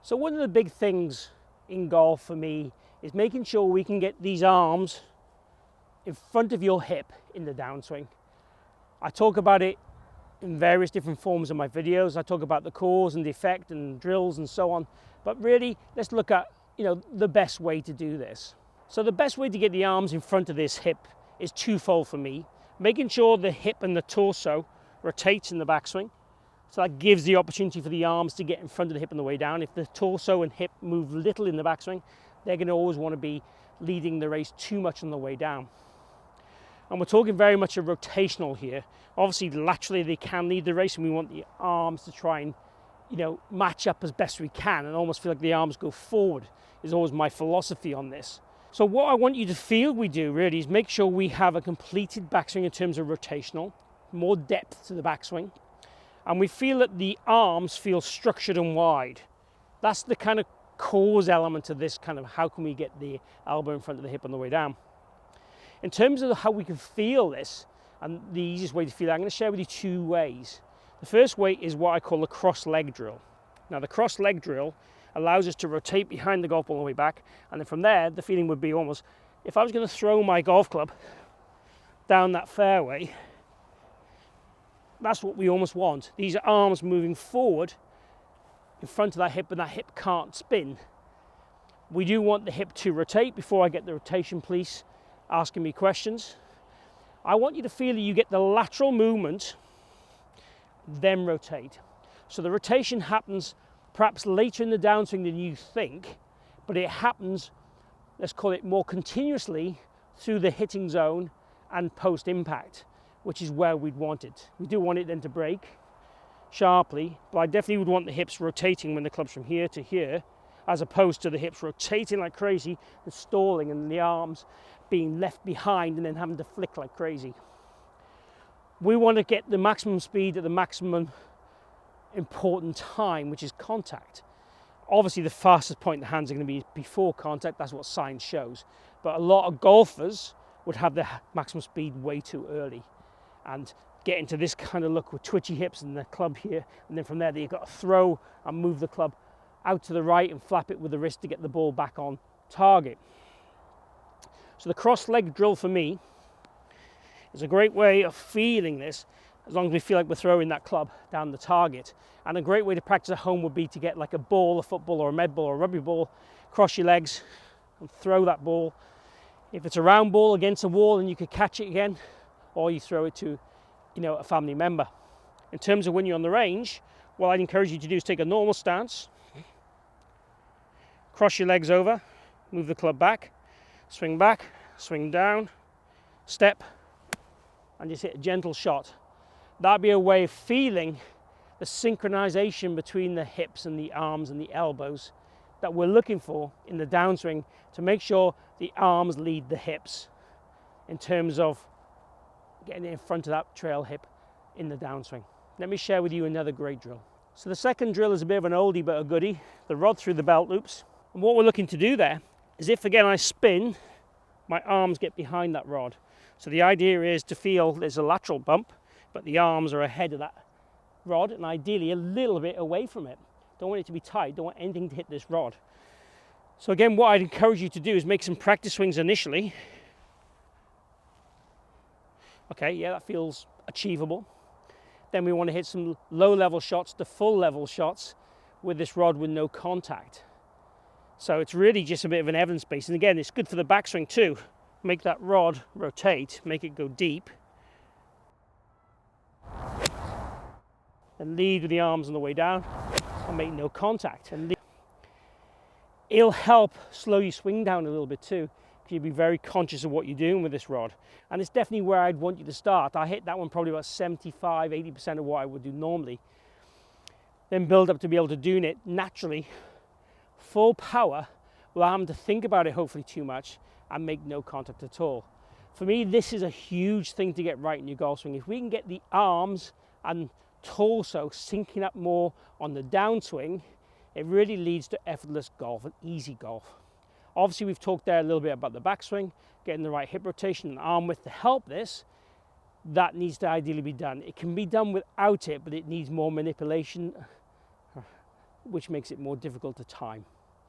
So one of the big things in golf for me is making sure we can get these arms in front of your hip in the downswing. I talk about it in various different forms of my videos. I talk about the cause and the effect and drills and so on. But really, let's look at the best way to do this. So the best way to get the arms in front of this hip is twofold for me. Making sure the hip and the torso rotates in the backswing. So that gives the opportunity for the arms to get in front of the hip on the way down. If the torso and hip move little in the backswing, they're going to always want to be leading the race too much on the way down. And we're talking very much a rotational here. Obviously, laterally they can lead the race, and we want the arms to try and, match up as best we can and almost feel like the arms go forward is always my philosophy on this. So what I want you to feel we do really is make sure we have a completed backswing in terms of rotational, more depth to the backswing. And we feel that the arms feel structured and wide. That's the kind of cause element of this kind of how can we get the elbow in front of the hip on the way down. In terms of how we can feel this, and the easiest way to feel it, I'm going to share with you two ways. The first way is what I call a cross leg drill. Now the cross leg drill allows us to rotate behind the golf ball all the way back, and then from there the feeling would be almost, if I was going to throw my golf club down that fairway, that's what we almost want. These arms moving forward in front of that hip, and that hip can't spin. We do want the hip to rotate. Before I get the rotation police asking me questions, I want you to feel that you get the lateral movement, then rotate. So the rotation happens perhaps later in the downswing than you think, but it happens, let's call it more continuously through the hitting zone and post impact, which is where we'd want it. We do want it then to break sharply, but I definitely would want the hips rotating when the club's from here to here, as opposed to the hips rotating like crazy and stalling and the arms being left behind and then having to flick like crazy. We want to get the maximum speed at the maximum important time, which is contact. Obviously the fastest point in the hands are going to be before contact, that's what science shows, but a lot of golfers would have their maximum speed way too early and get into this kind of look with twitchy hips and the club here, and then from there you've got to throw and move the club out to the right and flap it with the wrist to get the ball back on target. So the cross leg drill for me is a great way of feeling this, as long as we feel like we're throwing that club down the target. And a great way to practice at home would be to get like a ball, a football or a med ball or a rugby ball, cross your legs and throw that ball. If it's a round ball against a wall, and you could catch it again, or you throw it to a family member. In terms of when you're on the range, what I'd encourage you to do is take a normal stance, cross your legs over, move the club back, swing down, step, and just hit a gentle shot. That'd be a way of feeling the synchronization between the hips and the arms and the elbows that we're looking for in the downswing to make sure the arms lead the hips in terms of getting in front of that trail hip in the downswing. Let me share with you another great drill. So the second drill is a bit of an oldie but a goodie, the rod through the belt loops. And what we're looking to do there is, if again I spin, my arms get behind that rod. So the idea is to feel there's a lateral bump, but the arms are ahead of that rod and ideally a little bit away from it. Don't want it to be tight, don't want anything to hit this rod. So again, what I'd encourage you to do is make some practice swings initially. Okay, yeah, that feels achievable. Then we want to hit some low level shots to full level shots with this rod with no contact. So it's really just a bit of an evidence base. And again, it's good for the backswing too. Make that rod rotate, make it go deep. And lead with the arms on the way down and make no contact. And it'll help slow your swing down a little bit too. You'll be very conscious of what you're doing with this rod. And it's definitely where I'd want you to start. I hit that one probably about 75-80% of what I would do normally. Then build up to be able to do it naturally, full power, without having to think about it hopefully too much, and make no contact at all. For me, this is a huge thing to get right in your golf swing. If we can get the arms and torso syncing up more on the downswing, it really leads to effortless golf and easy golf. Obviously, we've talked there a little bit about the backswing, getting the right hip rotation and arm width to help this. That needs to ideally be done. It can be done without it, but it needs more manipulation, which makes it more difficult to time.